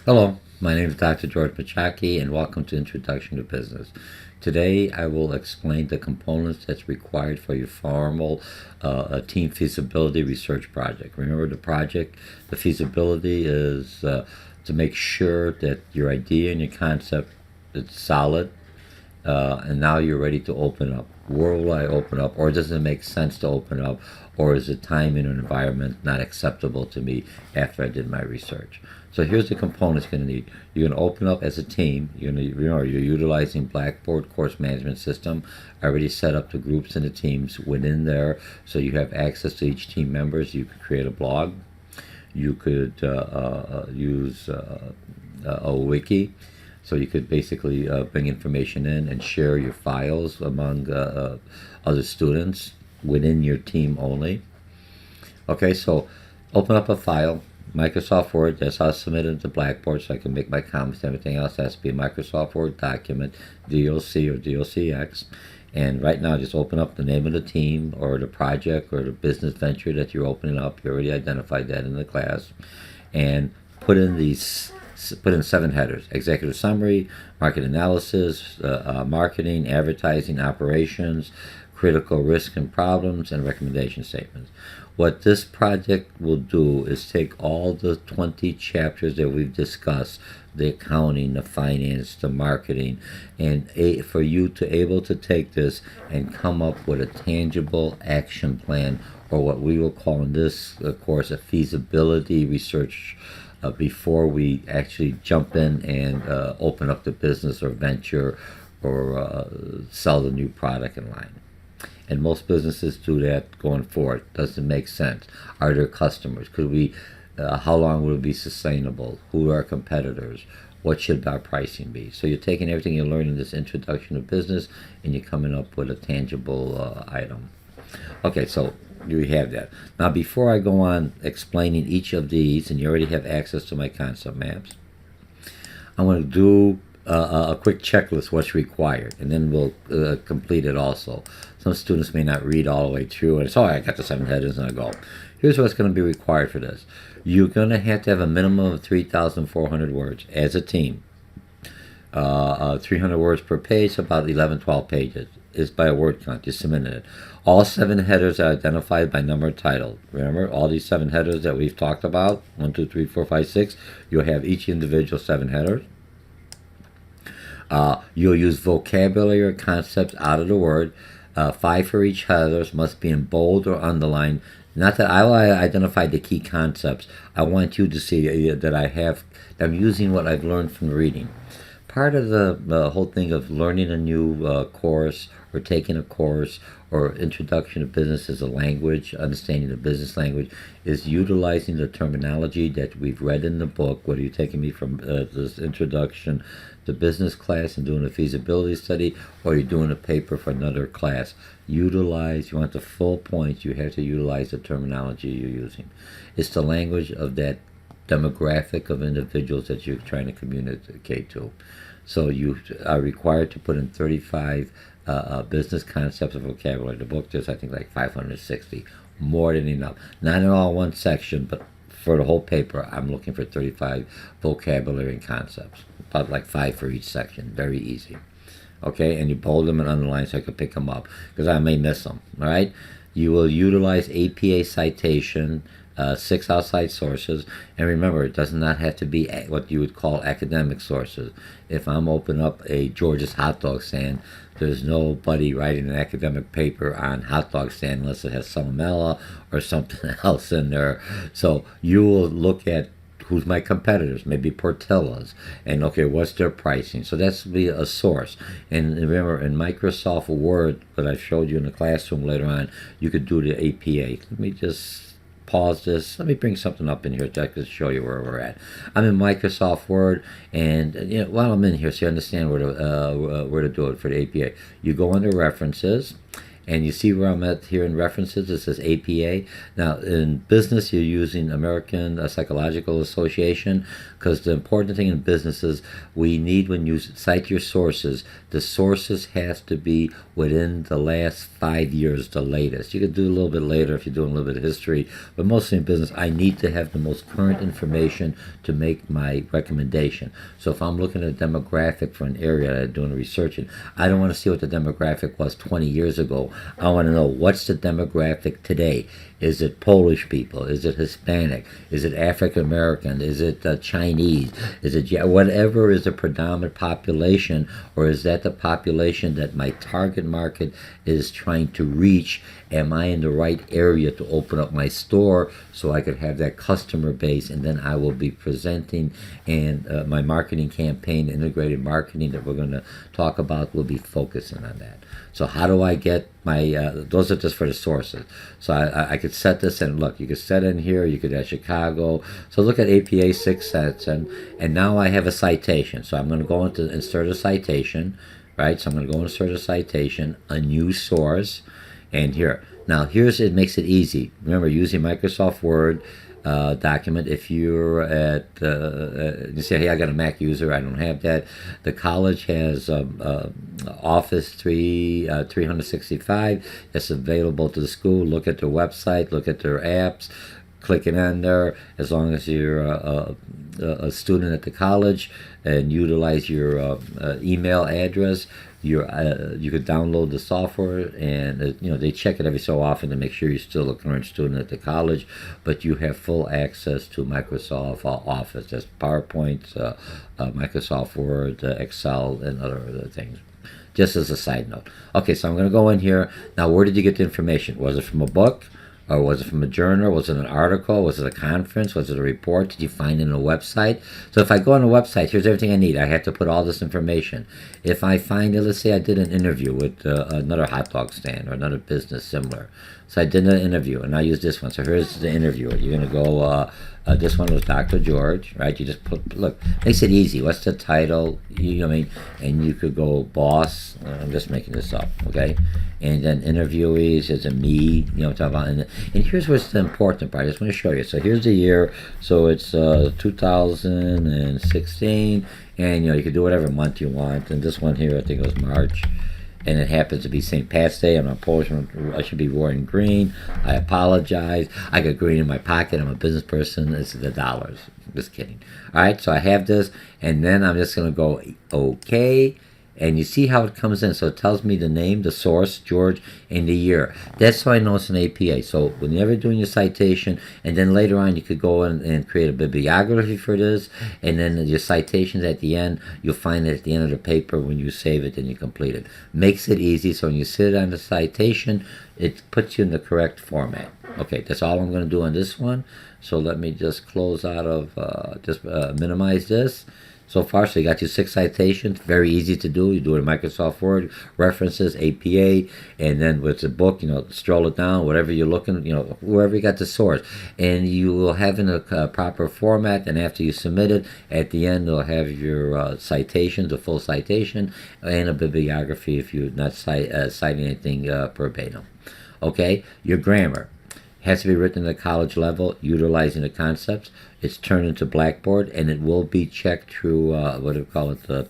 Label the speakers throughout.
Speaker 1: Hello, my name is Dr. George Mochocki, and welcome to Introduction to Business. Today, I will explain the components that's required for your formal team feasibility research project. Remember the project? The feasibility is to make sure that your idea and your concept is solid, and now you're ready to open up. Where will I open up, or does it make sense to open up, or is the time in an environment not acceptable to me after I did my research? So here's the components you're going to need. You're going to open up as a team. You're utilizing Blackboard course management system. I already set up the groups and the teams within there, so you have access to each team members. You could create a blog. You could use a wiki. So you could basically bring information in and share your files among other students within your team only. Okay, so open up a file, Microsoft Word. That's how I submit it to Blackboard, so I can make my comments and everything else. It has to be a Microsoft Word document, DOC or DOCX. And right now, just open up the name of the team or the project or the business venture that you're opening up. You already identified that in the class. And put in 7 headers: executive summary, market analysis, marketing, advertising, operations, critical risk and problems, and recommendation statements. What this project will do is take all the 20 chapters that we've discussed, the accounting, the finance, the marketing, and for you to able to take this and come up with a tangible action plan, or what we will call in this course a feasibility research, before we actually jump in and open up the business or venture or sell the new product in line. And most businesses do that going forward. Does it make sense? Are there customers? Could we? How long will it be sustainable? Who are our competitors? What should our pricing be? So you're taking everything you learned in this introduction to business, and you're coming up with a tangible item. Okay, so you have that. Now, before I go on explaining each of these, and you already have access to my concept maps, I'm going to do a quick checklist, what's required, and then we'll complete it also. Some students may not read all the way through, and it's, I got the 7 headers, and I go. Here's what's going to be required for this. You're going to have a minimum of 3,400 words as a team. 300 words per page, about 11, 12 pages. Is by a word count. You submit it. All 7 headers are identified by number title. Remember, all these 7 headers that we've talked about, 1, 2, 3, 4, 5, 6, you'll have each individual 7 headers. You'll use vocabulary or concepts out of the word. 5 for each headers, must be in bold or underlined. Not that I will identify the key concepts. I want you to see that I'm using what I've learned from reading. Part of the whole thing of learning a new course or taking a course or introduction to business as a language, understanding the business language, is utilizing the terminology that we've read in the book, whether you're taking me from this introduction to business class and doing a feasibility study, or you're doing a paper for another class. You want the full point, you have to utilize the terminology you're using. It's the language of that demographic of individuals that you're trying to communicate to. So you are required to put in 35 business concepts of vocabulary. The book there's I think like 560, more than enough. Not in all one section, but for the whole paper, I'm looking for 35 vocabulary and concepts, about like 5 for each section. Very easy. Okay, and you bold them and underline so I can pick them up because I may miss them. All right. You will utilize APA citation, 6 outside sources, and remember, it does not have to be what you would call academic sources. If I'm opening up a George's hot dog stand, there's nobody writing an academic paper on hot dog stand unless it has salmonella or something else in there. So you will look at who's my competitors, maybe Portillo's, and okay, what's their pricing? So that's be a source. And remember, in Microsoft Word, that I showed you in the classroom later on, you could do the APA. Let me just pause this. Let me bring something up in here to show you where we're at. I'm in Microsoft Word, and while I'm in here, so you understand where to do it for the APA. You go under References, And you see where I'm at here in references. It says APA. Now, in business, you're using American Psychological Association, because the important thing in business is we need, when you cite your sources, the sources have to be within the last 5 years, the latest. You could do a little bit later if you're doing a little bit of history, but mostly in business, I need to have the most current information to make my recommendation. So if I'm looking at a demographic for an area that I'm doing research in, I don't want to see what the demographic was 20 years ago. I want to know, what's the demographic today? Is it Polish people? Is it Hispanic? Is it African American? Is it Chinese? Is it whatever is the predominant population, or is that the population that my target market is trying to reach? Am I in the right area to open up my store so I could have that customer base, and then I will be presenting, and my marketing campaign, integrated marketing that we're going to talk about, will be focusing on that. So how do I get my, those are just for the sources. So I could set this, and look, you could set in here, you could add Chicago. So look at APA 6 sets, and now I have a citation. So I'm going to go into insert a citation, right? So I'm going to go insert a citation, a new source, and here. Now here's, it makes it easy. Remember, using Microsoft Word document. If you're at, you say, hey, I got a Mac user, I don't have that. The college has Office 365 that's available to the school. Look at their website, look at their apps, click it on there. As long as you're a student at the college and utilize your email address, you could download the software, and they check it every so often to make sure you're still a current student at the college, but you have full access to Microsoft Office. That's PowerPoint, Microsoft Word, Excel, and other things. Just as a side note. Okay, so I'm going to go in here. Now, where did you get the information? Was it from a book? Or was it from a journal? Was it an article? Was it a conference? Was it a report? Did you find it on a website? So if I go on a website, here's everything I need. I have to put all this information. If I find it, let's say I did an interview with another hot dog stand or another business similar. So I did an interview, and I use this one. So here's the interviewer. You're going to go, this one was Dr. George, right? You just put, look, makes it easy. What's the title? You know what I mean? And you could go boss. I'm just making this up, okay? And then interviewees is a me, talk about, and here's what's the important part. I just want to show you. So here's the year. So it's 2016, and you could do whatever month you want. And this one here, I think it was March, and it happens to be St. Pat's Day. I'm a Polish. I should be wearing green. I apologize. I got green in my pocket. I'm a business person. It's the dollars. Just kidding. All right, so I have this, and then I'm just going to go okay. And you see how it comes in. So it tells me the name, the source, George, and the year. That's how I know it's an APA. So whenever you're doing your citation, and then later on you could go in and create a bibliography for this, and then your citations at the end, you'll find it at the end of the paper. When you save it and you complete it. Makes it easy. So when you sit on the citation, it puts you in the correct format. Okay, that's all I'm going to do on this one. So let me just close out of, minimize this. So far, so you got your 6 citations. Very easy to do. You do it in Microsoft Word, references, APA, and then with the book, stroll it down, whatever you're looking, wherever you got the source. And you will have in a proper format, and after you submit it, at the end, you'll have your citations, a full citation, and a bibliography if you're not citing anything verbatim. Okay, your grammar has to be written at the college level, utilizing the concepts. It's turned into Blackboard, and it will be checked through,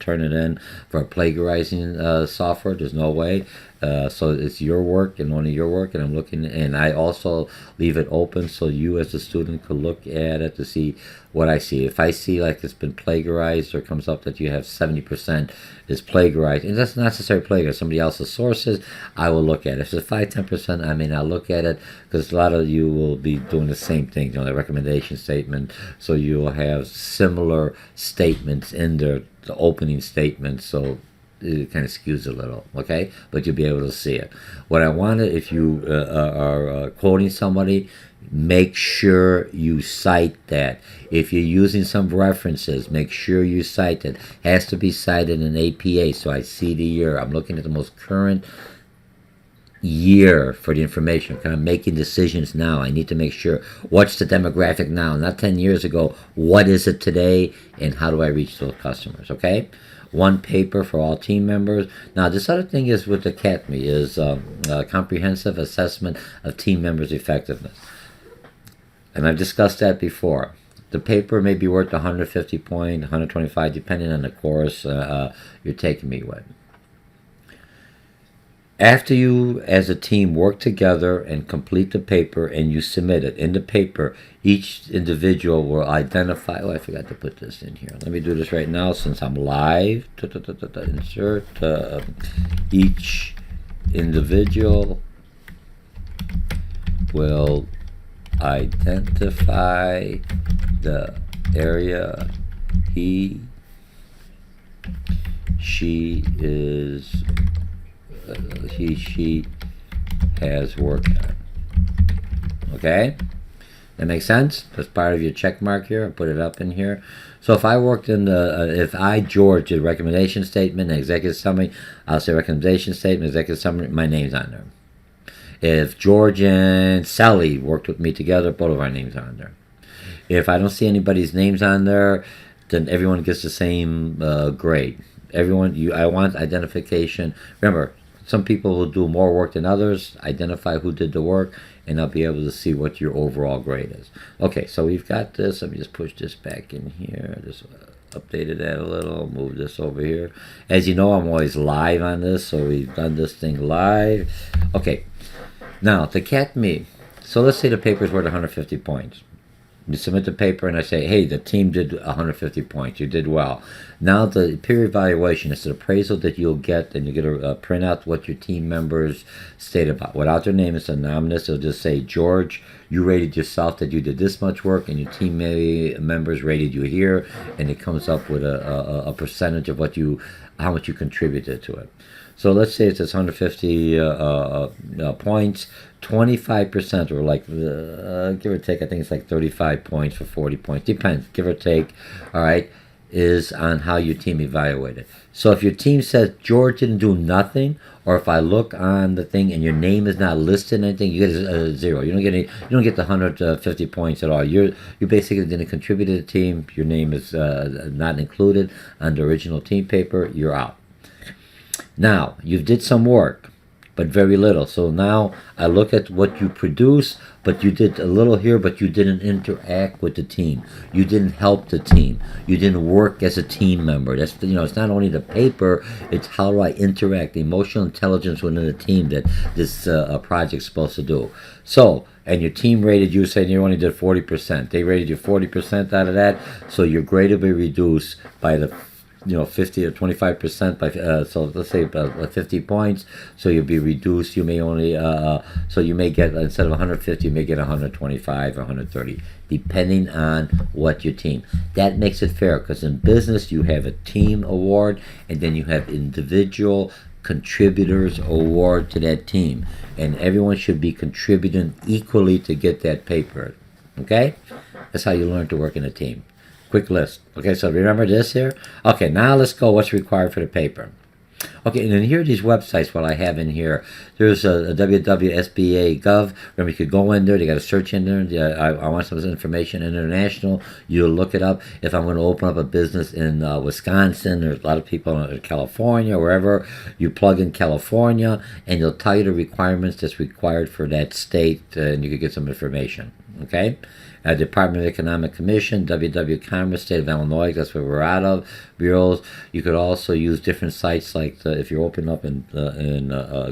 Speaker 1: turn it in for plagiarizing software. There's no way. So it's your work and only your work, and I'm looking, and I also leave it open so you as a student could look at it to see what I see. If I see like it's been plagiarized, or comes up that you have 70% is plagiarized, and that's not necessarily plagiarized, somebody else's sources, I will look at it. If it's 5-10%, I may not look at it, because a lot of you will be doing the same thing, the recommendation statement, so you will have similar statements in there, the opening statement, so it kind of skews a little, okay? But you'll be able to see it. What I wanted, if you are quoting somebody, make sure you cite that. If you're using some references, make sure you cite it. Has to be cited in APA, so I see the year. I'm looking at the most current year for the information. Kind of making decisions now. I need to make sure what's the demographic now, not 10 years ago. What is it today, and how do I reach those customers? Okay, one paper for all team members. Now, this other thing is with the CATME is comprehensive assessment of team members' effectiveness, and I've discussed that before. The paper may be worth 150 points, 125, depending on the course you're taking me with. After you, as a team, work together and complete the paper and you submit it, in the paper, each individual will identify... Oh, I forgot to put this in here. Let me do this right now since I'm live. Insert. Each individual will identify the area she has worked on. Okay? That makes sense? That's part of your check mark here. I put it up in here. So if I worked in the, if I, George, did recommendation statement, executive summary, I'll say recommendation statement, executive summary, my name's on there. If George and Sally worked with me together, both of our names are on there. If I don't see anybody's names on there, then everyone gets the same grade. Everyone, I want identification. Remember, some people will do more work than others. Identify who did the work, and I'll be able to see what your overall grade is. Okay, so we've got this. Let me just push this back in here. Just updated that a little. Move this over here. As you know, I'm always live on this, so we've done this thing live. Okay, now the CATME. So let's say the paper is worth 150 points. You submit the paper and I say, hey, the team did 150 points. You did well. Now the peer evaluation is an appraisal that you'll get, and you get a print out what your team members state about. Without their name, it's anonymous. It'll just say, George, you rated yourself that you did this much work, and your team members rated you here, and it comes up with a percentage of how much you contributed to it. So let's say it's 150 points. 25%, or like give or take, I think it's like 35 points for 40 points. Depends, give or take. All right, is on how your team evaluated. So if your team says George didn't do nothing, or if I look on the thing and your name is not listed in anything, you get a zero. You don't get any. You don't get the 150 points at all. You basically didn't contribute to the team. Your name is not included on the original team paper. You're out. Now you did some work, but very little. So now I look at what you produce, but you did a little here, but you didn't interact with the team. You didn't help the team. You didn't work as a team member. That's it's not only the paper, it's how do I interact, the emotional intelligence within the team that this project's supposed to do. So, and your team rated you, saying you only did 40%. They rated you 40% out of that, so your grade will be reduced by the 50 or 25% by, so let's say 50 points, so you'll be reduced. You may only, so you may get, instead of 150, you may get 125 or 130, depending on what your team. That makes it fair, because in business, you have a team award, and then you have individual contributors award to that team. And everyone should be contributing equally to get that paper. Okay? That's how you learn to work in a team. Quick list. Okay, so remember this here? Okay, now let's go what's required for the paper. Okay, and then here are these websites, what I have in here. There's a www.sba.gov. Remember, you could go in there. They got a search in there. I want some information international. You'll look it up. If I'm going to open up a business in Wisconsin, there's a lot of people in California, wherever. You plug in California, and you'll tell you the requirements that's required for that state, and you could get some information. Okay? Department of Economic Commission, Commerce, State of Illinois, that's where we're out of, bureaus. You could also use different sites, like if you open up in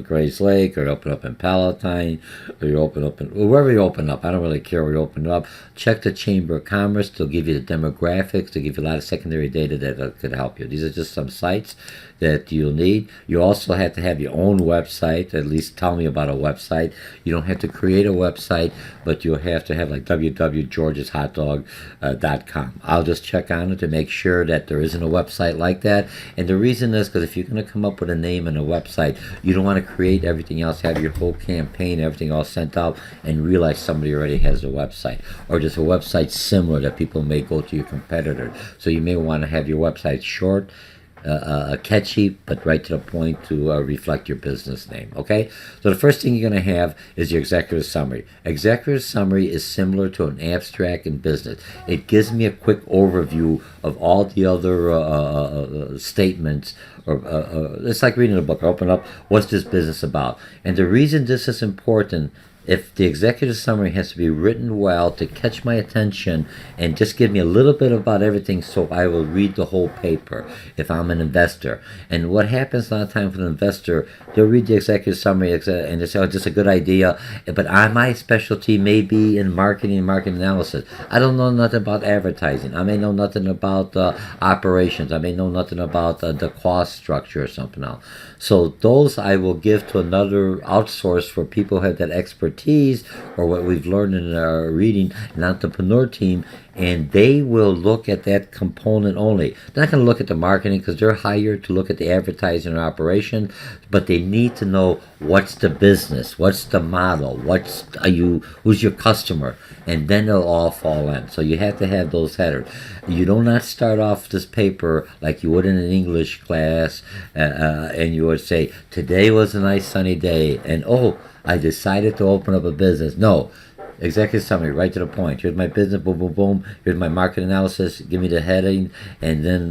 Speaker 1: Grays Lake, or open up in Palatine, or you open up in wherever you open up. I don't really care where you open up. Check the Chamber of Commerce. They'll give you the demographics. They'll give you a lot of secondary data that could help you. These are just some sites that you'll need. You also have to have your own website. At least tell me about a website. You don't have to create a website, but you'll have to have like www.georgeshotdog.com. I'll just check on it to make sure that there isn't a website like that. And the reason is because if you're going to come up with a name and a website, you don't want to create everything else, have your whole campaign, everything all sent out, and realize somebody already has a website. Or just a website similar that people may go to your competitor. So you may want to have your website short, catchy, but right to the point to reflect your business name. Okay, so the first thing you're going to have is your executive summary. Executive summary is similar to an abstract in business. It gives me a quick overview of all the other statements. Or it's like reading a book. I open up, what's this business about? And the reason this is important, if the executive summary has to be written well to catch my attention and just give me a little bit about everything, so I will read the whole paper if I'm an investor. And what happens a lot of times with an investor, they'll read the executive summary and they say, oh, this is a good idea, but my specialty may be in marketing and market analysis. I don't know nothing about advertising. I may know nothing about operations. I may know nothing about the cost structure or something else. So those I will give to another outsource for people who have that expertise, or what we've learned in our reading, an entrepreneur team, and they will look at that component only. They're not going to look at the marketing because they're hired to look at the advertising and operation, but they need to know what's the business, what's the model, who's your customer, and then they'll all fall in. So you have to have those headers. You do not start off this paper like you would in an English class, and you would say, today was a nice sunny day, and oh, I decided to open up a business. No. Executive summary, right to the point. Here's my business, boom, boom, boom. Here's my market analysis. Give me the heading, and then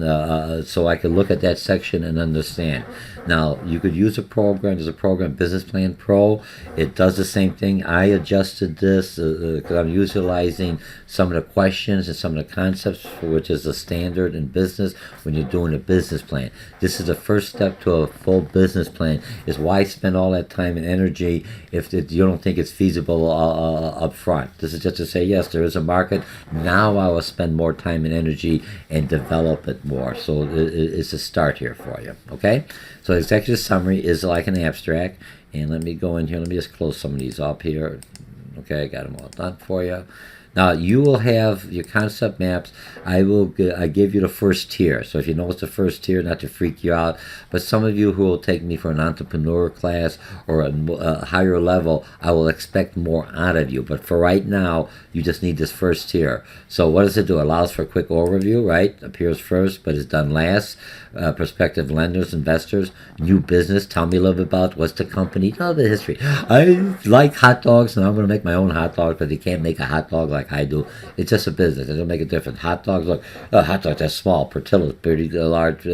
Speaker 1: so I can look at that section and understand. Now, you could use a program. There's a program, Business Plan Pro. It does the same thing. I adjusted this because I'm utilizing some of the questions and some of the concepts, which is the standard in business when you're doing a business plan. This is the first step to a full business plan. Is why spend all that time and energy if you don't think it's feasible up front. This is just to say, yes, there is a market. Now I will spend more time and energy and develop it more. So it's a start here for you. Okay? So executive summary is like an abstract. And let me go in here. Let me just close some of these up here. Okay, I got them all done for you. Now, you will have your concept maps. I give you the first tier. So if you know it's the first tier, not to freak you out, but some of you who will take me for an entrepreneur class or a higher level, I will expect more out of you. But for right now, you just need this first tier. So what does it do? It allows for a quick overview, right? Appears first, but is done last. Prospective lenders, investors, new business. Tell me a little bit about what's the company. Tell the history. I like hot dogs, and I'm going to make my own hot dog, but you can't make a hot dog like I do. It's just a business. It doesn't make a difference. Hot dogs, look, hot dogs, that's small. Portillo's pretty large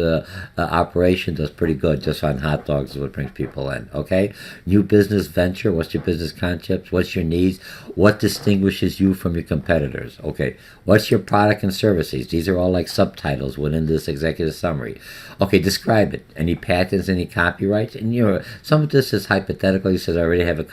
Speaker 1: operation, does pretty good just on hot dogs is what brings people in. Okay? New business venture. What's your business concepts? What's your needs? What distinguishes you from your competitors? Okay. What's your product and services? These are all like subtitles within this executive summary. Okay, describe it. Any patents, any copyrights? And some of this is hypothetical. You said I already have a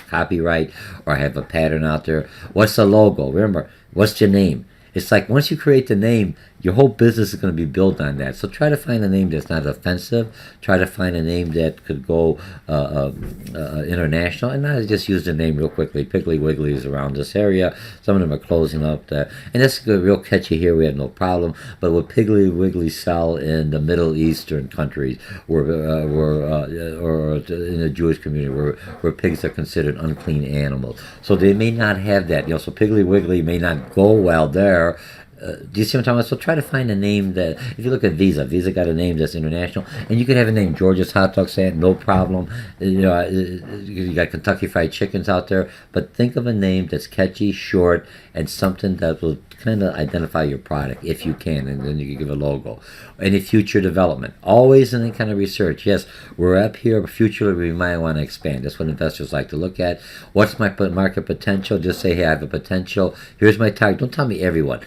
Speaker 1: copyright, or I have a pattern out there. What's the logo? Remember, what's your name? It's like once you create the name, your whole business is going to be built on that. So try to find a name that's not offensive. Try to find a name that could go international. And not just use the name real quickly. Piggly Wiggly is around this area. Some of them are closing up. And that's good, real catchy here. We have no problem. But what Piggly Wiggly sell in the Middle Eastern countries, or in the Jewish community, where pigs are considered unclean animals. So they may not have that. So Piggly Wiggly may not go well there. Do you see what I'm talking about? So try to find a name that, if you look at Visa got a name that's international, and you could have a name, George's Hot Dog Stand, no problem. You got Kentucky Fried Chickens out there, but think of a name that's catchy, short, and something that will kind of identify your product if you can, and then you can give a logo. Any future development, always any kind of research. Yes, we're up here, but future we might want to expand. That's what investors like to look at. What's my market potential? Just say, hey, I have a potential. Here's my target. Don't tell me everyone.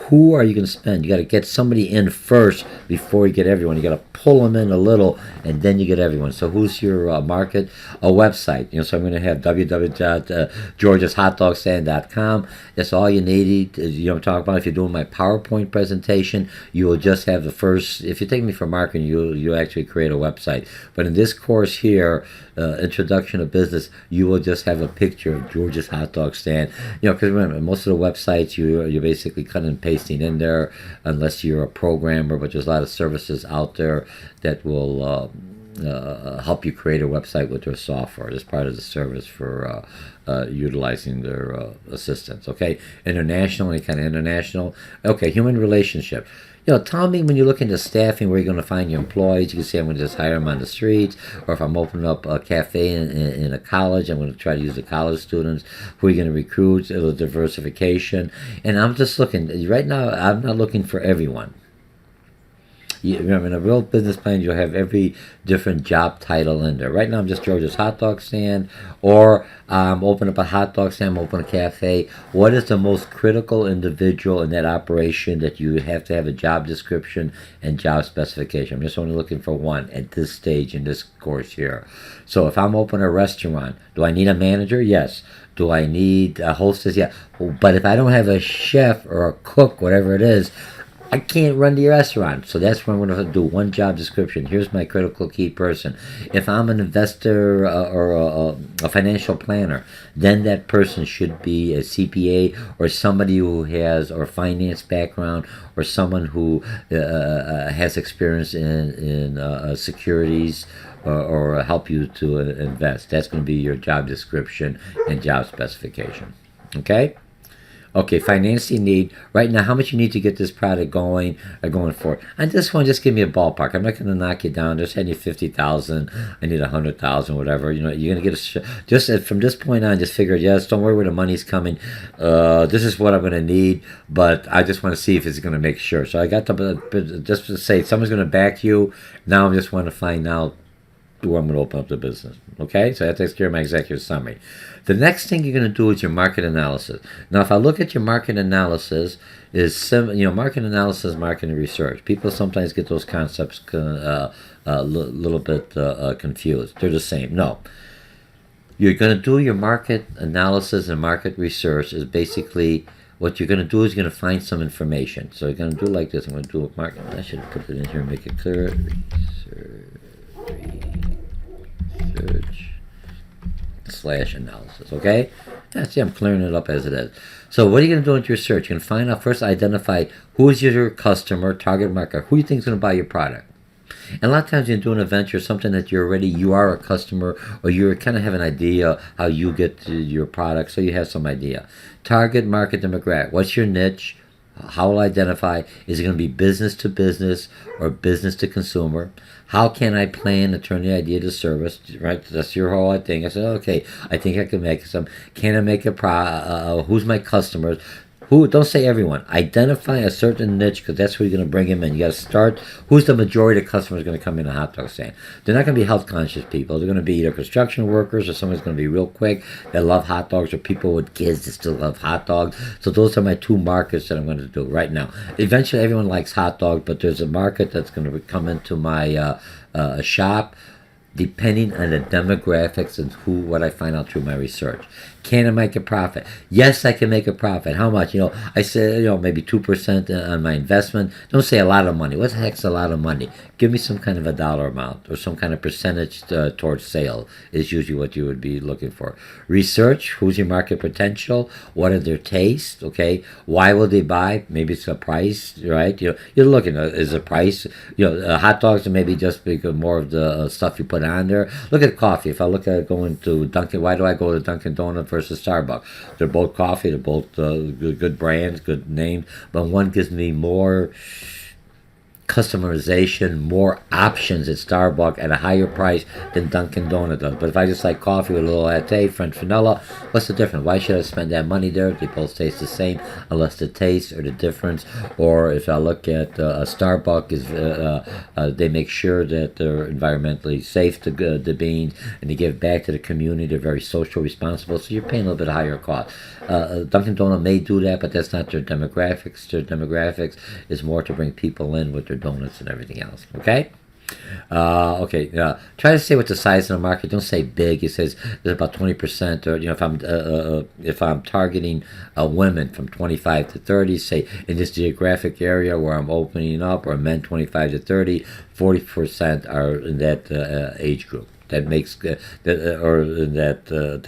Speaker 1: Who are you going to spend? You got to get somebody in first before you get everyone. You got to pull them in a little, and then you get everyone. So who's your market? A website. So I'm going to have www.georgeshotdogstand.com. That's all you need. I'm talking about. If you're doing my PowerPoint presentation, you will just have the first. If you take me for marketing, you actually create a website. But in this course here, Introduction to Business, you will just have a picture of George's Hot Dog Stand. Because remember, most of the websites you're basically cutting and pasting in there, unless you're a programmer. But there's a lot of services out there that will help you create a website with their software as part of the service for utilizing their assistance. Okay, international, any kind of international. Okay, human relationship. Tell me when you look into staffing where you're going to find your employees. You can say I'm going to just hire them on the streets, or if I'm opening up a cafe in a college, I'm going to try to use the college students. Who are you going to recruit? A little diversification. And I'm just looking, right now, I'm not looking for everyone. In a real business plan, you'll have every different job title in there. Right now, I'm just George's hot dog stand, or open up a hot dog stand, open a cafe. What is the most critical individual in that operation that you have to have a job description and job specification? I'm just only looking for one at this stage in this course here. So if I'm opening a restaurant, do I need a manager? Yes. Do I need a hostess? Yeah. But if I don't have a chef or a cook, whatever it is, I can't run the restaurant. So that's where I'm going to do one job description. Here's my critical key person. If I'm an investor or a financial planner, then that person should be a CPA or somebody who has or finance background or someone who has experience in securities or help you to invest. That's going to be your job description and job specification. Okay? Okay, financing need. Right now, how much you need to get this product going or going forward? On this one, just give me a ballpark. I'm not going to knock you down. Just hand you 50,000. I need 100,000, whatever. You're going to get just from this point on. Just figure, yes, don't worry where the money's coming. This is what I'm going to need, but I just want to see if it's going to make sure. So I got to just to say someone's going to back you. Now I just want to find out where I'm going to open up the business. Okay, so that takes care of my executive summary. The next thing you're going to do is your market analysis. Now, if I look at your market analysis, market analysis, market research. People sometimes get those concepts a little bit confused. They're the same. No. You're going to do your market analysis and market research is basically what you're going to do is you're going to find some information. So you're going to do like this. I'm going to do a market. I should put it in here and make it clear. Research/analysis. Okay? See, I'm clearing it up as it is. So what are you going to do with your search? You're going to find out first, identify who is your customer, target market, who you think is going to buy your product. And a lot of times you're doing a venture, something that you are a customer, or you kind of have an idea how you get to your product, so you have some idea. Target market demographic. What's your niche? How will I identify? Is it going to be business to business or business to consumer? How can I plan to turn the idea to service? Right, that's your whole thing. I said, okay, I think I can make some. Can I make a who's my customers? Who? Don't say everyone. Identify a certain niche because that's where you're going to bring them in. You got to start. Who's the majority of customers going to come in a hot dog stand? They're not going to be health conscious people. They're going to be either construction workers or someone's going to be real quick that love hot dogs, or people with kids that still love hot dogs. So those are my two markets that I'm going to do right now. Eventually, everyone likes hot dogs, but there's a market that's going to come into my shop, depending on the demographics and what I find out through my research. Can I make a profit? Yes, I can make a profit. How much? I say, maybe 2% on my investment. Don't say a lot of money. What the heck's a lot of money? Give me some kind of a dollar amount or some kind of percentage towards sale is usually what you would be looking for. Research, who's your market potential? What are their tastes? Okay. Why will they buy? Maybe it's a price, right? You're looking at, is a price, hot dogs are maybe just because more of the stuff you put on there. Look at coffee. If I look at going to Dunkin', why do I go to Dunkin' Donuts versus Starbucks? They're both coffee. They're both good brands, good names, but one gives me more customization, more options at Starbucks at a higher price than Dunkin' Donuts does. But if I just like coffee with a little latte, French vanilla, what's the difference? Why should I spend that money there? They both taste the same, unless the taste or the difference. Or if I look at a Starbucks, they make sure that they're environmentally safe to the beans, and they give back to the community. They're very social responsible, so you're paying a little bit higher cost. Dunkin' Donuts may do that, but that's not their demographics. Their demographics is more to bring people in with their donuts and everything else. Okay? Try to say what the size of the market. Don't say big. It says there's about 20%. Or if I'm targeting women from 25 to 30, say in this geographic area where I'm opening up, or men 25 to 30, 40% are in that age group. That makes that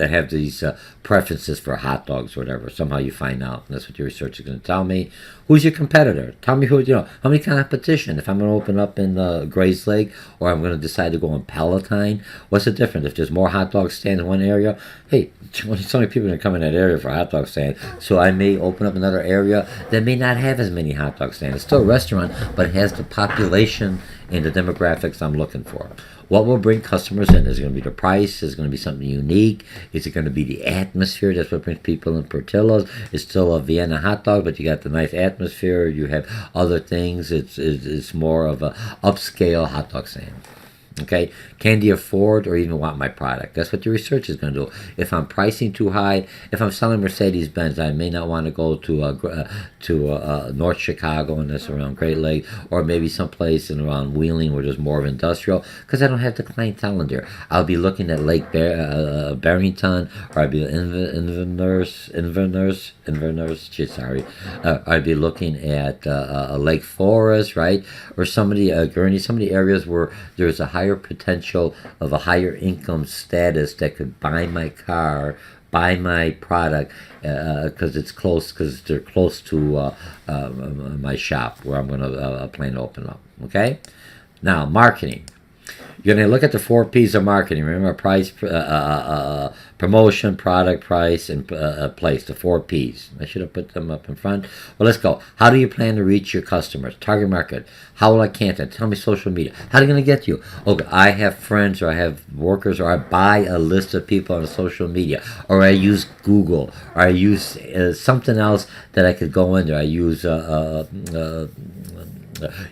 Speaker 1: have these preferences for hot dogs or whatever. Somehow you find out, and that's what your research is going to tell me. Who's your competitor? Tell me how many competition. If I'm going to open up in Grays Lake, or I'm going to decide to go in Palatine, what's the difference? If there's more hot dog stands in one area, hey, so many people are going to come in that area for a hot dog stand, so I may open up another area that may not have as many hot dog stands. It's still a restaurant, but it has the population and the demographics I'm looking for. What will bring customers in? Is it going to be the price? Is it going to be something unique? Is it going to be the atmosphere? That's what brings people in. Portillo's it's still a Vienna hot dog, but you got the nice atmosphere. You have other things. It's more of a upscale hot dog stand. Okay, can you afford or even want my product? That's what your research is going to do. If I'm pricing too high, if I'm selling Mercedes-Benz, I may not want to go to North Chicago and that's around Great Lake, or maybe someplace in around Wheeling where there's more of industrial, because I don't have the clientele in there. I'll be looking at Lake Barrington, or I'd be I'd be looking at Lake Forest, right, or Gurney, some of the areas where there's a higher potential of a higher income status that could buy my car, buy my product, because they're close to my shop where I'm going to plan to open up. Okay, now marketing. You're going to look at the 4 P's of marketing. Remember, price, promotion, product, price, and place. The 4 P's. I should have put them up in front. Well, let's go. How do you plan to reach your customers? Target market. How will I contact? Tell me social media. How are they going to get you? Okay, I have friends, or I have workers, or I buy a list of people on social media, or I use Google, or I use something else that I could go in there. I use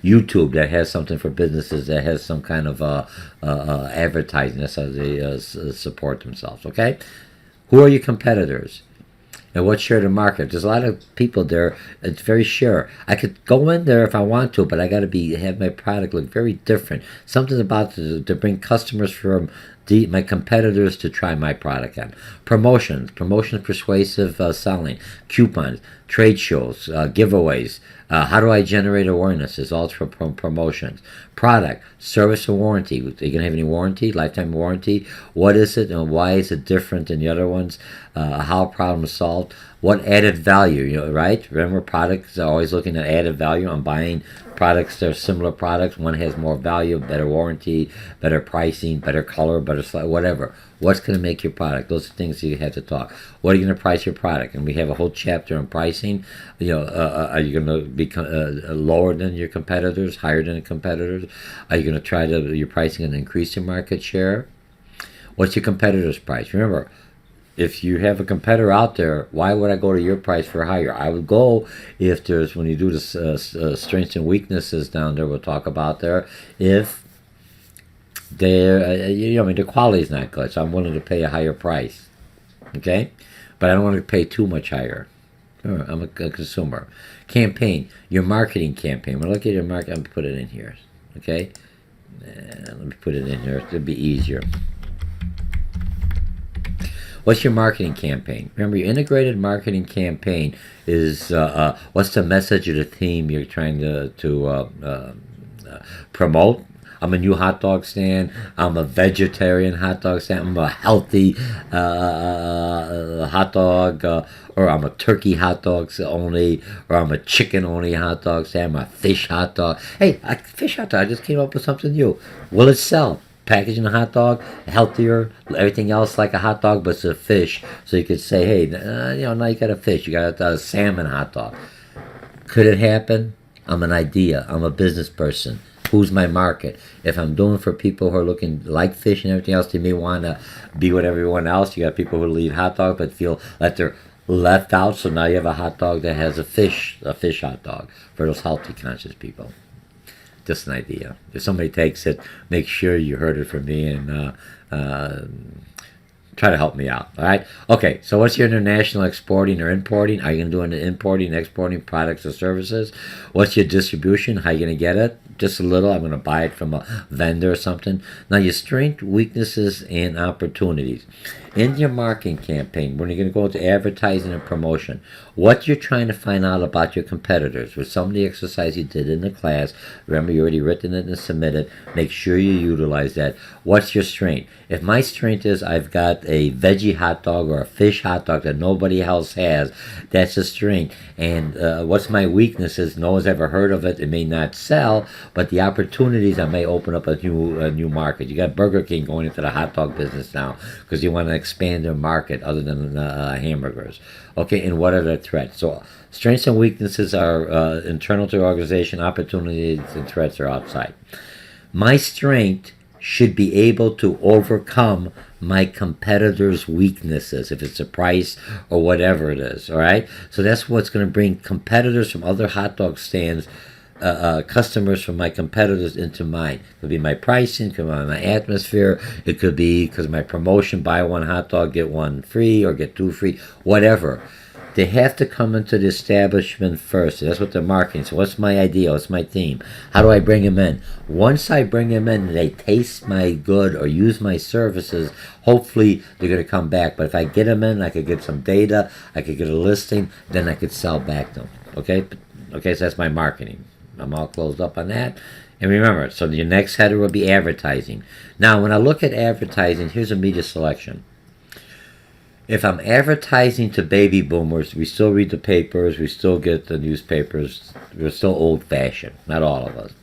Speaker 1: YouTube that has something for businesses, that has some kind of advertising. That's how they support themselves. Okay, who are your competitors, and what share of the market? There's a lot of people there. It's very share. I could go in there if I want to, but I got to have my product look very different. Something about to bring customers from my competitors to try my product on. Promotions, persuasive selling, coupons, trade shows, giveaways. How do I generate awareness? It's all from promotions. Product, service, and warranty. Are you going to have any warranty? Lifetime warranty? What is it, and why is it different than the other ones? How problem is solved? What added value? Right? Remember, products are always looking at added value. I'm buying products that are similar products. One has more value, better warranty, better pricing, better color, better whatever. What's going to make your product? Those are things you have to talk. What are you going to price your product? And we have a whole chapter on pricing. Are you going to be lower than your competitors, higher than the competitors? Are you going to try your pricing and increase your market share? What's your competitor's price? Remember, if you have a competitor out there, why would I go to your price for higher? I would go if when you do the strengths and weaknesses down there, we'll talk about there, if the quality is not good, so I'm willing to pay a higher price. Okay? But I don't want to pay too much higher. I'm a consumer. Campaign, your marketing campaign. When I look at your market, I'm going to put it in here. Okay? Let me put it in here. It'll be easier. What's your marketing campaign? Remember, your integrated marketing campaign is what's the message or the theme you're trying to promote? I'm a new hot dog stand. I'm a vegetarian hot dog stand. I'm a healthy hot dog, or I'm a turkey hot dogs only, or I'm a chicken only hot dog stand. I'm a fish hot dog. Hey, fish hot dog. I just came up with something new. Will it sell? Packaging a hot dog, healthier, everything else like a hot dog, but it's a fish. So you could say, hey, now you got a fish. You got a salmon hot dog. Could it happen? I'm an idea. I'm a business person. Who's my market? If I'm doing for people who are looking like fish and everything else, they may want to be with everyone else. You got people who eat hot dog but feel like they're left out. So now you have a hot dog that has a fish hot dog for those healthy conscious people. Just an idea. If somebody takes it, make sure you heard it from me and try to help me out. All right? Okay, so what's your international exporting or importing? Are you going to do any importing, exporting products or services? What's your distribution? How are you going to get it? Just a little. I'm going to buy it from a vendor or something. Now, your strengths, weaknesses, and opportunities. In your marketing campaign, when you're going to go into advertising and promotion, what you're trying to find out about your competitors with some of the exercise you did in the class. Remember, you already written it and submitted. Make sure you utilize that. What's your strength? If my strength is I've got a veggie hot dog or a fish hot dog that nobody else has. That's a strength. And what's my weakness is no one's ever heard of it. It may not sell, but the opportunities I may open up a new market. You got Burger King going into the hot dog business now because you want to expand their market other than hamburgers. Okay, and what are the threats? So strengths and weaknesses are internal to the organization. Opportunities and threats are outside. My strength should be able to overcome my competitors' weaknesses, if it's a price or whatever it is, all right? So that's what's going to bring competitors from other hot dog stands, customers from my competitors into mine. It could be my pricing, it could be my atmosphere, it could be because my promotion, buy one hot dog, get one free, or get two free, whatever. They have to come into the establishment first. That's what they're marketing. So what's my idea? What's my theme? How do I bring them in? Once I bring them in and they taste my good or use my services, hopefully they're going to come back. But if I get them in, I could get some data, I could get a listing, then I could sell back to them. Okay? Okay, so that's my marketing. I'm all closed up on that. And remember, so your next header will be advertising. Now, when I look at advertising, here's a media selection. If I'm advertising to baby boomers, we still read the papers, we still get the newspapers, we're still old-fashioned, not all of us.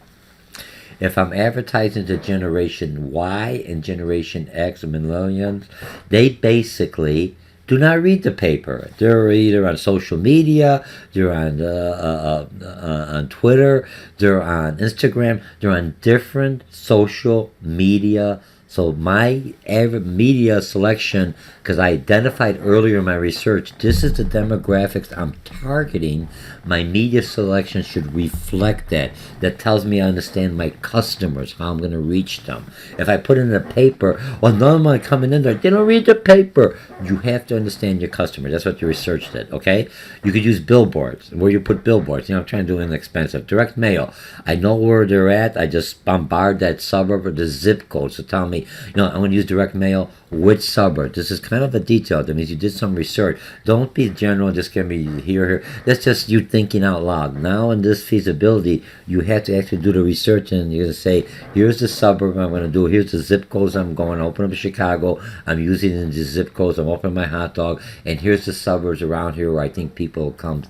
Speaker 1: If I'm advertising to Generation Y and Generation X, millennials, they basically do not read the paper. They're either on social media, they're on Twitter, they're on Instagram, they're on different social media. So my media selection, because I identified earlier in my research, this is the demographics I'm targeting. My media selection should reflect that. That tells me I understand my customers, how I'm going to reach them. If I put in a paper, well, none of them are coming in there. They don't read the paper. You have to understand your customer. That's what your research did, okay? You could use billboards. Where you put billboards, I'm trying to do inexpensive. Direct mail. I know where they're at. I just bombard that suburb or the zip code. So tell me, I'm going to use direct mail. Which suburb? This is kind of a detail. That means you did some research. Don't be general, just give me here. That's just you thinking out loud. Now in this feasibility, you have to actually do the research, and you're going to say, here's the suburb I'm going to do. Here's the zip codes I'm going to open up in Chicago. I'm using the zip codes. I'm opening my hot dog. And here's the suburbs around here where I think people come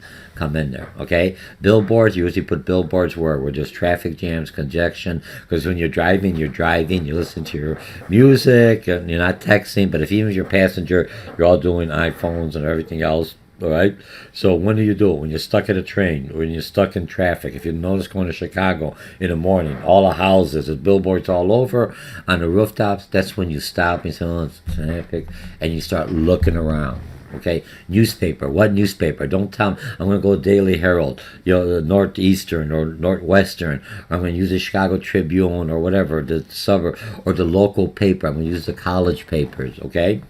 Speaker 1: in there, okay? Billboards, you usually put billboards where there's traffic jams, congestion, because when you're driving, you listen to your music, and you're not texting, but if even you're a passenger, you're all doing iPhones and everything else, all right? So when do you do it? When you're stuck at a train, when you're stuck in traffic. If you notice going to Chicago in the morning, all the houses, there's billboards all over on the rooftops, that's when you stop and say, oh, it's traffic, and you start looking around. Okay, newspaper. What newspaper? Don't tell me I'm going to go Daily Herald, the Northeastern or Northwestern. Or I'm going to use the Chicago Tribune or whatever, the suburb or the local paper. I'm going to use the college papers. Okay.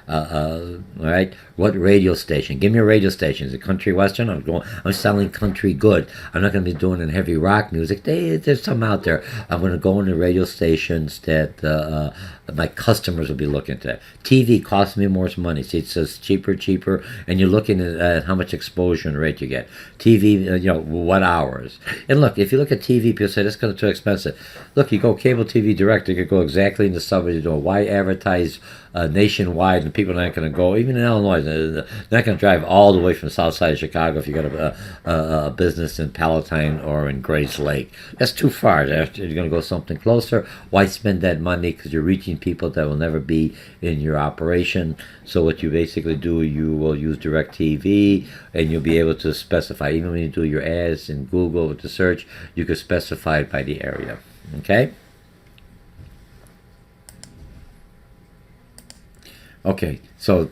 Speaker 1: All right. What radio station? Give me a radio station. Is it country western? I'm selling country good. I'm not going to be doing in heavy rock music. There's some out there. I'm going to go into radio stations that my customers will be looking at. TV costs me more money. See, it says cheaper, and you're looking at how much exposure and rate you get. TV, what hours? And look, if you look at TV, people say that's too expensive. Look, you go cable TV direct, you could go exactly in the suburbs you're doing. Why advertise nationwide, and people are not going to go, even in Illinois, they're not going to drive all the way from south side of Chicago if you got a business in Palatine or in Grace Lake. That's too far. You're going to go something closer. Why spend that money? Because you're reaching people that will never be in your operation. So what you basically do, you will use direct TV, and you'll be able to specify, even when you do your ads in Google with the search, you can specify it by the area. Okay? Okay, so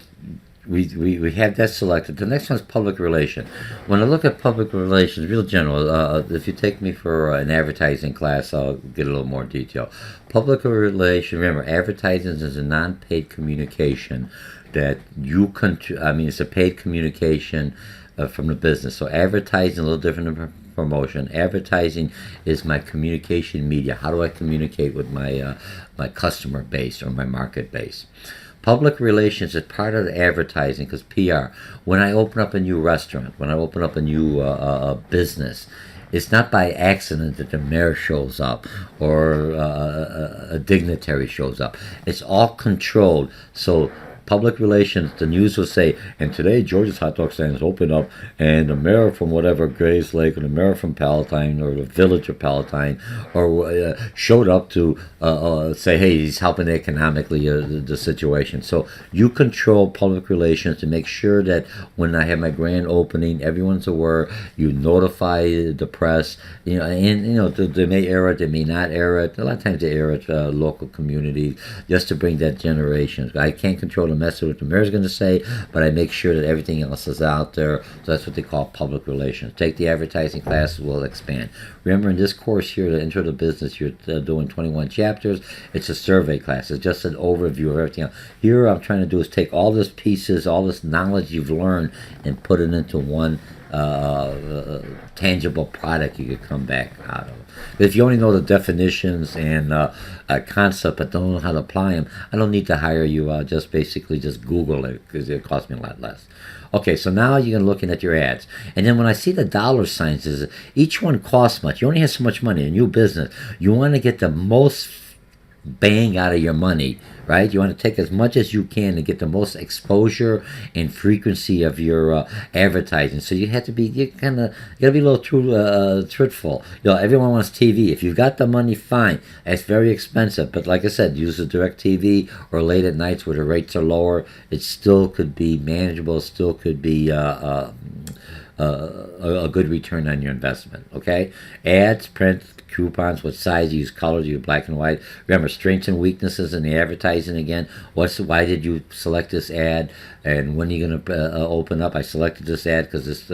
Speaker 1: we have that selected. The next one is public relations. When I look at public relations, real general, if you take me for an advertising class, I'll get a little more detail. Public relations, remember, advertising is a non-paid communication that it's a paid communication from the business. So advertising is a little different than promotion. Advertising is my communication media. How do I communicate with my customer base or my market base? Public relations is part of the advertising because PR. When I open up a new restaurant, when I open up a new business, it's not by accident that the mayor shows up or a dignitary shows up. It's all controlled. So public relations, the news will say, and today George's hot dog stand is open up, and the mayor from whatever Grays Lake, or the mayor from Palatine, or the village of Palatine, or showed up to say, hey, he's helping economically the situation. So you control public relations to make sure that when I have my grand opening, everyone's aware. You notify the press, and they may air it, they may not air it. A lot of times they air it local communities just to bring that generation. I can't control the message what the mayor's going to say, but I make sure that everything else is out there. So that's what they call public relations. Take the advertising class, we'll expand. Remember, in this course here, the Intro to Business, you're doing 21 chapters. It's a survey class. It's just an overview of everything else. Here, what I'm trying to do is take all this pieces, all this knowledge you've learned, and put it into one tangible product you could come back out of. But if you only know the definitions and a concept but don't know how to apply them, I don't need to hire you. I'll just Google it because it costs me a lot less. Okay, so now you're looking at your ads. And then when I see the dollar signs, each one costs much. You only have so much money. In your business, you want to get the most bang out of your money, right? You want to take as much as you can to get the most exposure and frequency of your advertising. So you have to be, you gotta be a little truthful. Everyone wants TV. If you've got the money, fine. It's very expensive, but like I said, use a direct TV or late at nights where the rates are lower. It still could be manageable. Still could be a good return on your investment. Okay, ads, print, coupons, what size you use, colors, you use black and white. Remember, strengths and weaknesses in the advertising again. Why did you select this ad? And when are you going to open up? I selected this ad because this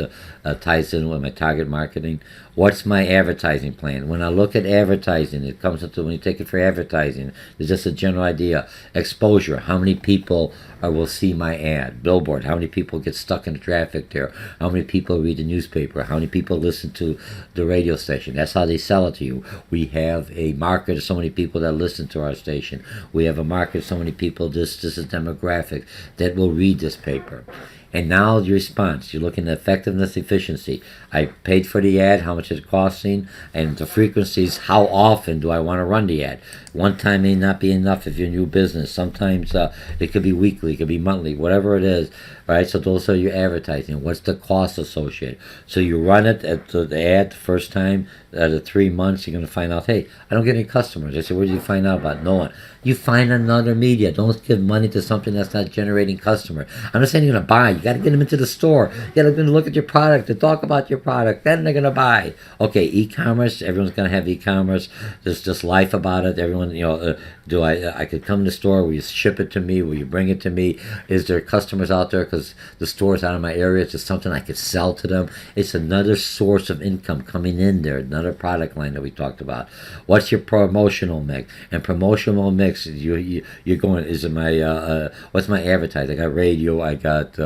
Speaker 1: ties in with my target marketing. What's my advertising plan? When I look at advertising, it comes into when you take it for advertising. It's just a general idea. Exposure. How many people will see my ad? Billboard. How many people get stuck in the traffic there? How many people read the newspaper? How many people listen to the radio station? That's how they sell it to you. We have a market of so many people that listen to our station. We have a market of so many people. This is demographic that will read this paper. And now your response. You're looking at effectiveness, efficiency. I paid for the ad, how much is it costing, and the frequencies, how often do I want to run the ad. One time may not be enough if you're a new business. Sometimes it could be weekly, it could be monthly, whatever it is. Right? So those are your advertising. What's the cost associated? So you run it at the ad the first time, the 3 months, you're going to find out, hey, I don't get any customers. I said, where did you find out about? No one. You find another media. Don't give money to something that's not generating customers. I'm not saying you're going to buy. You got to get them into the store. You got to look at your product, to talk about your product. Then they're going to buy. Okay, e-commerce. Everyone's going to have e-commerce. There's just life about it. Everyone, I could come to the store. Will you ship it to me? Will you bring it to me? Is there customers out there? Because the store's out of my area. It's just something I could sell to them. It's another source of income coming in there. Another product line that we talked about. What's your promotional mix? And promotional mix, you're going, is it my, what's my advertising? I got radio, I got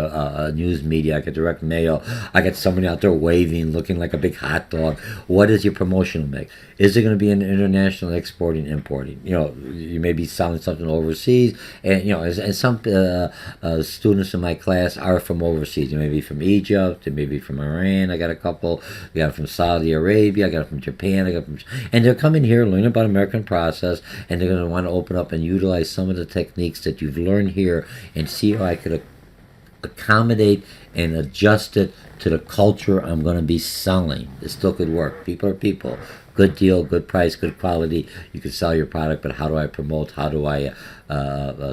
Speaker 1: news media, I got direct mail, I got somebody out there waving, looking like a big hot dog. What is your promotional mix? Is it going to be an international exporting, importing? You may be selling something overseas, and some students in my class are from overseas. They may be from Egypt, they may be from Iran. I got a couple. I got from Saudi Arabia. I got from Japan. And they're coming here, learn about American process, and they're going to want to open up and utilize some of the techniques that you've learned here and see how I could accommodate and adjust it to the culture I'm going to be selling. It still could work. People are people. Good deal, good price, good quality. You can sell your product, but how do I promote? How do I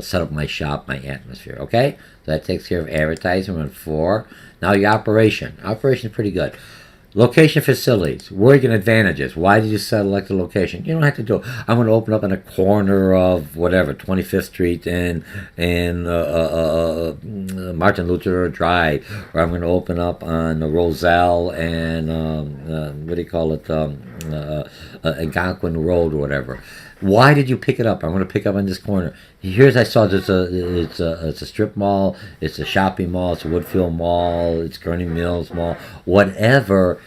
Speaker 1: set up my shop, my atmosphere? Okay? So that takes care of advertising. We're on 4. Now your operation. Operation is pretty good. Location, facilities. Where are your advantages? Why did you select the location? You don't have to do it. I'm going to open up in a corner of whatever, 25th Street and Martin Luther Drive, or I'm going to open up on Roselle and what do you call it, Algonquin Road or whatever. Why did you pick it up? I'm going to pick up on this corner. Here's I saw it's a strip mall, it's a shopping mall, it's a Woodfield Mall, it's Gurney Mills Mall, whatever.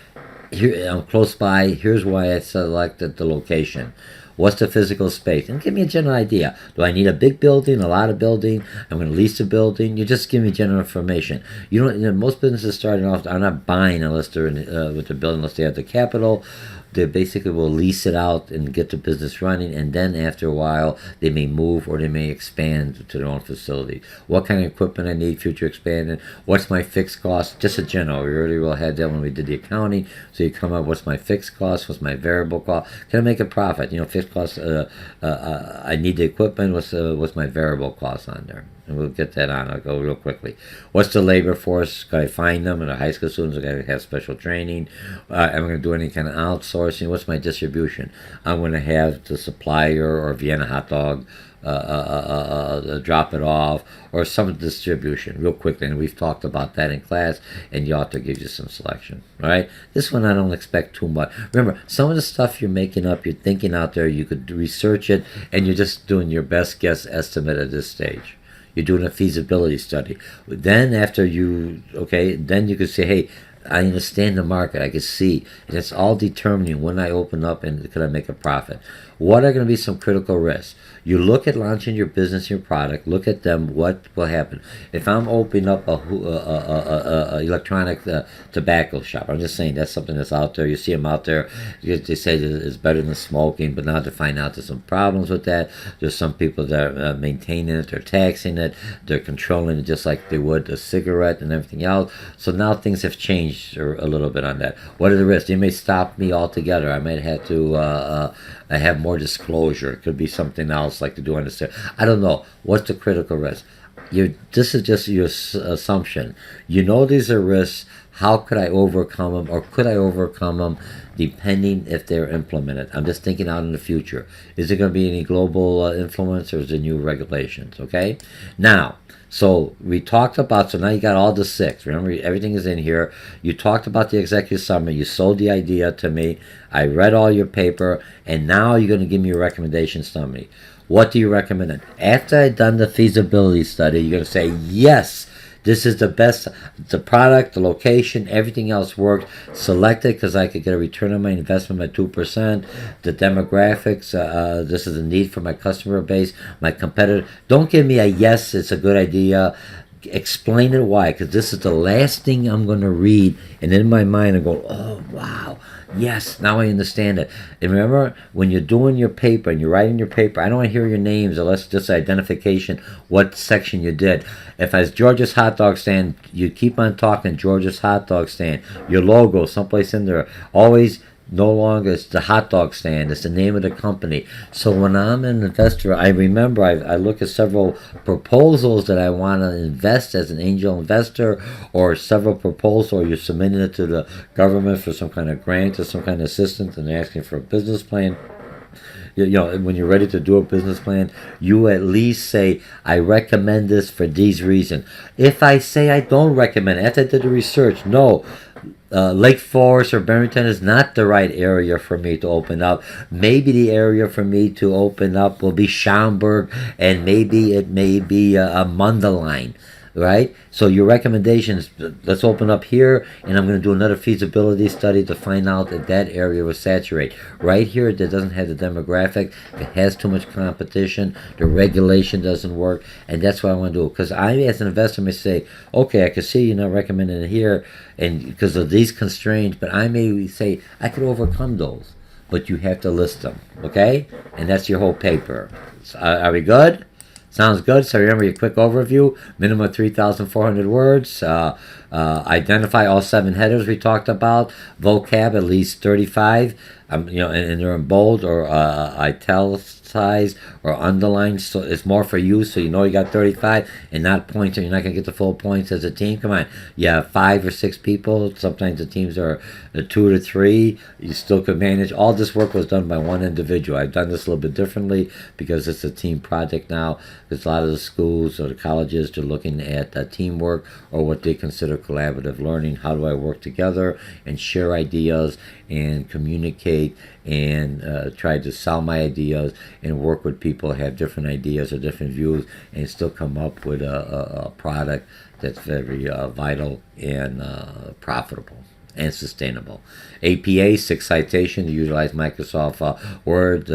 Speaker 1: Here I'm close by. Here's why I selected the location. What's the physical space? And give me a general idea. Do I need a big building, a lot of building? I'm going to lease a building. You just give me general information. You don't. Most businesses starting off are not buying unless they're with the building, unless they have the capital. they basically will lease it out and get the business running, and then after a while they may move or they may expand to their own facility. What kind of equipment I need, future expanding, what's my fixed cost, just a general. We already will had that when we did the accounting. So you come up, what's my fixed cost, what's my variable cost, can I make a profit? Fixed cost, I need the equipment, what's my variable cost on there? And we'll get that on. I'll go real quickly. What's the labor force? Can I find them? And the high school students are going to have special training. Am I going to do any kind of outsourcing? What's my distribution? I'm going to have the supplier or Vienna hot dog drop it off, or some distribution real quickly. And we've talked about that in class, and the author gives you some selection. All right, this one I don't expect too much. Remember, some of the stuff you're making up, you're thinking out there, you could research it, and you're just doing your best guess estimate at this stage. You're doing a feasibility study. Then after then you could say, hey, I understand the market. I can see. And it's all determining when I open up and could I make a profit. What are going to be some critical risks? You look at launching your business, your product. Look at them. What will happen if I'm opening up a electronic tobacco shop? I'm just saying that's something that's out there. You see them out there. They say that it's better than smoking, but now to find out there's some problems with that. There's some people that are maintaining it. They're taxing it. They're controlling it just like they would a cigarette and everything else. So now things have changed a little bit on that. What are the risks? They may stop me altogether. I might have to have more disclosure. It could be something else like to do on the sale. I don't know. What's the critical risk? This is just your assumption. These are risks. How could I overcome them, or could I overcome them, depending if they're implemented? I'm just thinking out in the future. Is there going to be any global influence, or is there new regulations? Okay? Now, so we talked about, so now you got all the 6. Remember, everything is in here. You talked about the executive summary. You sold the idea to me. I read all your paper, and now you're going to give me a recommendation summary. What do you recommend? After I've done the feasibility study, you're going to say, yes, this is the best, the product, the location, everything else worked. Select it because I could get a return on my investment by 2%. The demographics, this is a need for my customer base, my competitor. Don't give me a yes, it's a good idea. Explain it why, because this is the last thing I'm going to read, and in my mind I go, oh, wow. Yes, now I understand it. And remember, when you're doing your paper and you're writing your paper, I don't want to hear your names unless just identification, what section you did. If it's George's Hot Dog Stand, you keep on talking George's Hot Dog Stand. Your logo, someplace in there, always no longer it's the hot dog stand. It's the name of the company. So when I'm an investor, I remember I look at several proposals that I want to invest as an angel investor, or several proposals, or you're submitting it to the government for some kind of grant or some kind of assistance, and they're asking for a business plan. When you're ready to do a business plan, you at least say, I recommend this for these reasons. If I say I don't recommend it, after I did the research, no, Lake Forest or Barrington is not the right area for me to open up. Maybe the area for me to open up will be Schaumburg, and maybe it may be a Mundelein. Right? So your recommendations, let's open up here, and I'm going to do another feasibility study to find out that that area will saturate. Right here, that doesn't have the demographic. It has too much competition. The regulation doesn't work, and that's what I want to do. Because I, as an investor, may say, okay, I can see you're not recommending it here, and because of these constraints, but I may say, I could overcome those. But you have to list them, okay? And that's your whole paper. So, are we good? Sounds good. So remember your quick overview, minimum 3,400 words. Identify all 7 headers we talked about. Vocab at least 35. And they're in bold or italicized or underlined. So it's more for you, so you know you got 35 and not points, and you're not going to get the full points as a team. Come on. You have 5 or 6 people. Sometimes the teams are 2 to 3. You still could manage. All this work was done by one individual. I've done this a little bit differently because it's a team project now. Because a lot of the schools or the colleges, they're looking at teamwork or what they consider collaborative learning. How do I work together and share ideas and communicate and try to sell my ideas and work with people who have different ideas or different views and still come up with a product that's very vital and profitable. and sustainable. APA, 6 citation, to utilize Microsoft Word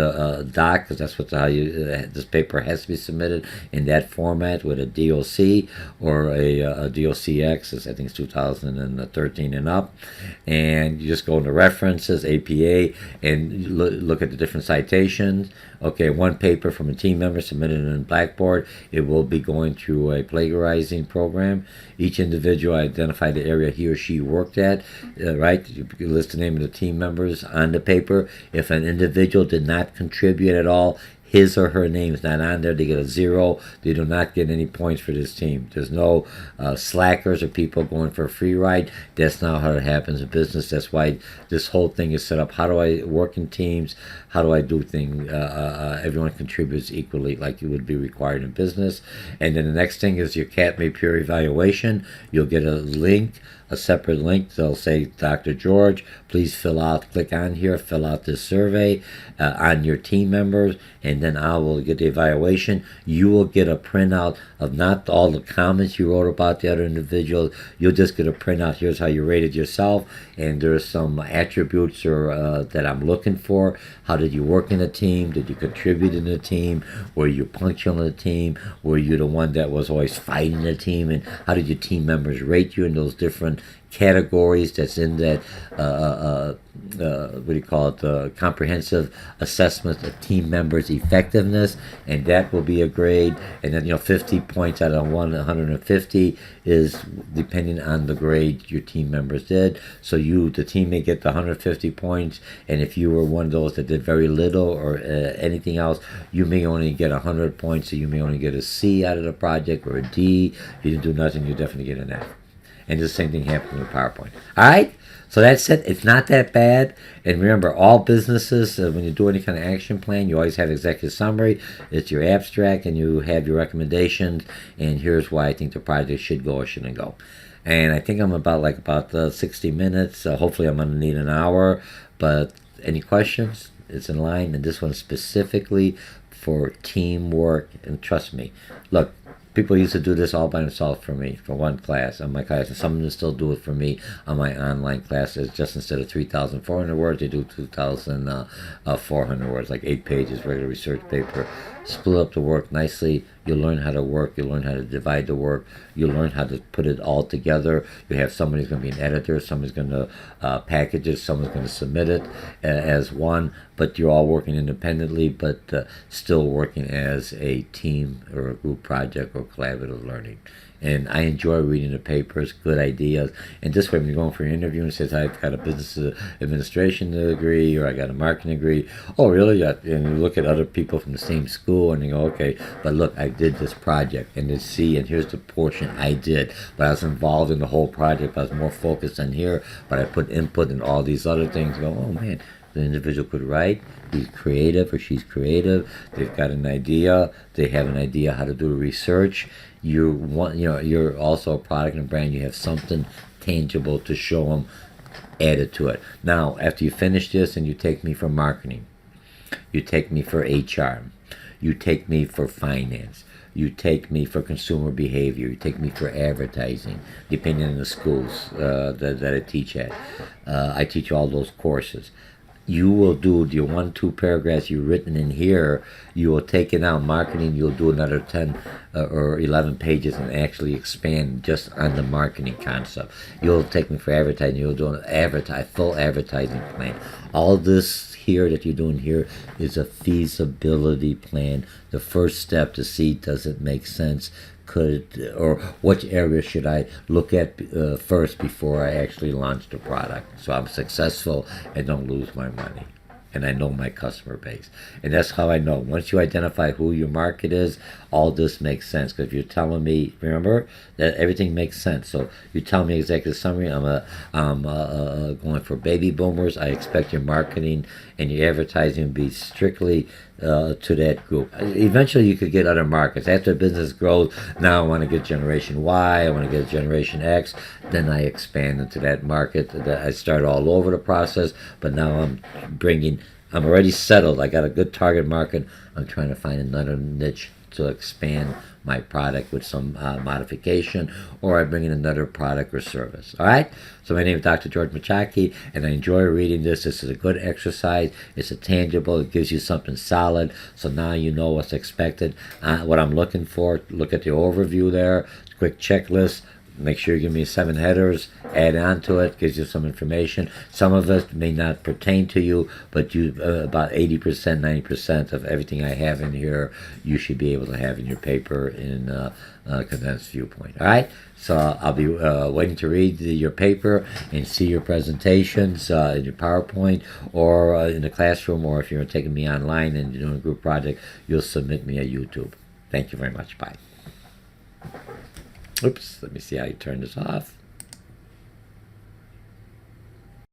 Speaker 1: doc, because that's what how you this paper has to be submitted in that format with a DOC or a DOCX. I think it's 2013 and up. And you just go into references, APA, and look at the different citations. Okay, one paper from a team member submitted in Blackboard. It will be going through a plagiarizing program. Each individual identify the area he or she worked at, right? You list the name of the team members on the paper. If an individual did not contribute at all, his or her name is not on there. They get a 0. They do not get any points for this team. There's no slackers or people going for a free ride. That's not how it happens in business. That's why this whole thing is set up. How do I work in teams? How do I do things? Everyone contributes equally like you would be required in business. And then the next thing is your CATMA peer evaluation. You'll get a link, a separate link. They'll say, Dr. George, please click on here, fill out this survey on your team members, and then I will get the evaluation. You will get a printout of not all the comments you wrote about the other individuals. You'll just get a printout. Here's how you rated yourself, and there's some attributes that I'm looking for. How did you work in a team? Did you contribute in the team? Were you punctual in the team? Were you the one that was always fighting the team? And how did your team members rate you in those different categories that's in that what do you call it, the comprehensive assessment of team members' effectiveness, and that will be a grade. And then 50 points out of 150 is depending on the grade your team members did. So the team may get the 150 points, and if you were one of those that did very little or anything else, you may only get 100 points. So you may only get a C out of the project or a D. If you didn't do nothing, you definitely get an F. And the same thing happens with PowerPoint. All right? So that's it. It's not that bad. And remember, all businesses, when you do any kind of action plan, you always have executive summary. It's your abstract, and you have your recommendations. And here's why I think the project should go or shouldn't go. And I think I'm about 60 minutes. Hopefully I'm going to need an hour. But any questions? It's in line. And this one's specifically for teamwork. And trust me, look, people used to do this all by themselves for me, for one class, on my class, and some of them still do it for me on my online classes. Just instead of 3,400 words, they do 2,400 words, like 8 pages, regular research paper. Split up the work nicely. You'll learn how to work. You'll learn how to divide the work. You'll learn how to put it all together. You have somebody who's going to be an editor. Somebody's going to package it. Someone's going to submit it as one. But you're all working independently, but still working as a team or a group project or collaborative learning. And I enjoy reading the papers, good ideas. And this way, when you're going for your interview and says, I've got a business administration degree or I got a marketing degree. Oh, really? And you look at other people from the same school and you go, okay, but look, I did this project. And here's the portion I did. But I was involved in the whole project. I was more focused on here, but I put input in all these other things. You go, oh, man. The individual could write. He's creative or she's creative. They've got an idea. They have an idea how to do research. You're also a product and a brand. You have something tangible to show them added to it. Now, after you finish this and you take me for marketing, you take me for HR, you take me for finance, you take me for consumer behavior, you take me for advertising, depending on the schools that I teach at. I teach all those courses. You will do the 1-2 paragraphs you've written in here. You will take it out marketing. You'll do another 10 or 11 pages and actually expand just on the marketing concept. You'll take me for advertising. You'll do an full advertising plan. All this here that you're doing here is a feasibility plan. The first step to see, does it make sense? Or which area should I look at first before I actually launch the product, so I'm successful and don't lose my money, and I know my customer base. And that's how I know. Once you identify who your market is, all this makes sense. Because if you're telling me, remember that everything makes sense. So you tell me executive summary. I'm going for baby boomers. I expect your marketing and your advertising to be strictly to that group. Eventually, you could get other markets. After business grows, now I want to get Generation Y. I want to get Generation X. Then I expand into that market. I start all over the process, but now I'm already settled. I got a good target market. I'm trying to find another niche to expand my product with some modification, or I bring in another product or service. All right? So my name is Dr. George Mochocki, and I enjoy reading this. This is a good exercise. It's a tangible. It gives you something solid. So now you know what's expected, what I'm looking for. Look at the overview there. Quick checklist. Make sure you give me 7 headers, add on to it, gives you some information. Some of it may not pertain to you, but you about 80%, 90% of everything I have in here, you should be able to have in your paper in condensed viewpoint. All right? So I'll be waiting to read your paper and see your presentations in your PowerPoint or in the classroom, or if you're taking me online and you're doing a group project, you'll submit me at YouTube. Thank you very much. Bye. Oops, let me see how you turn this off.